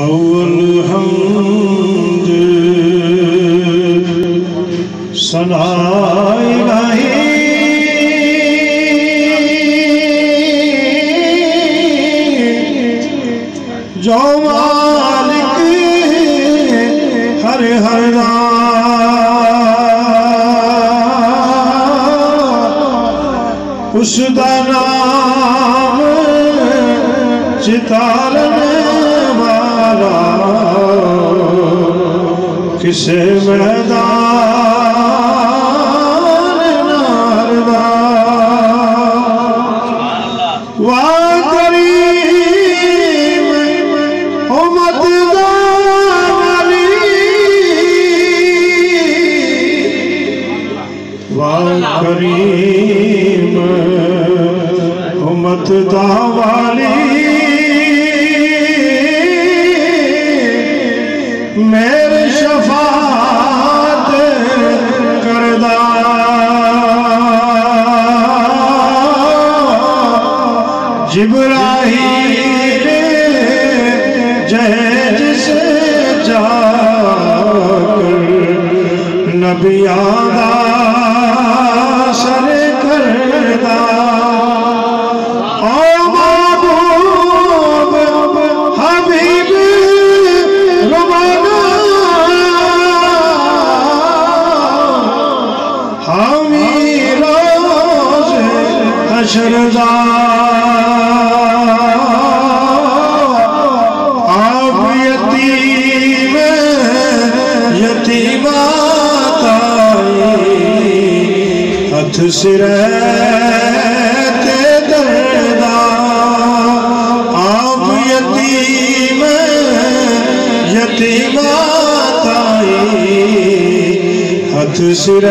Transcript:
अव्वल हम्द सनाए गाहे जो मालिक हर हर उसदा नाम चितारने वाला किसे मैदान नारदा वाह करीम उम्मत वाली वाह करीम उम्मत वाली मेरे शफात करदा जिब्राहील जिसे जाकर नबियां दा सर करदा शरदा आप यतीम यतीमा हथ सिर ते दर्दा आप यतीम यतीमा हथ सिर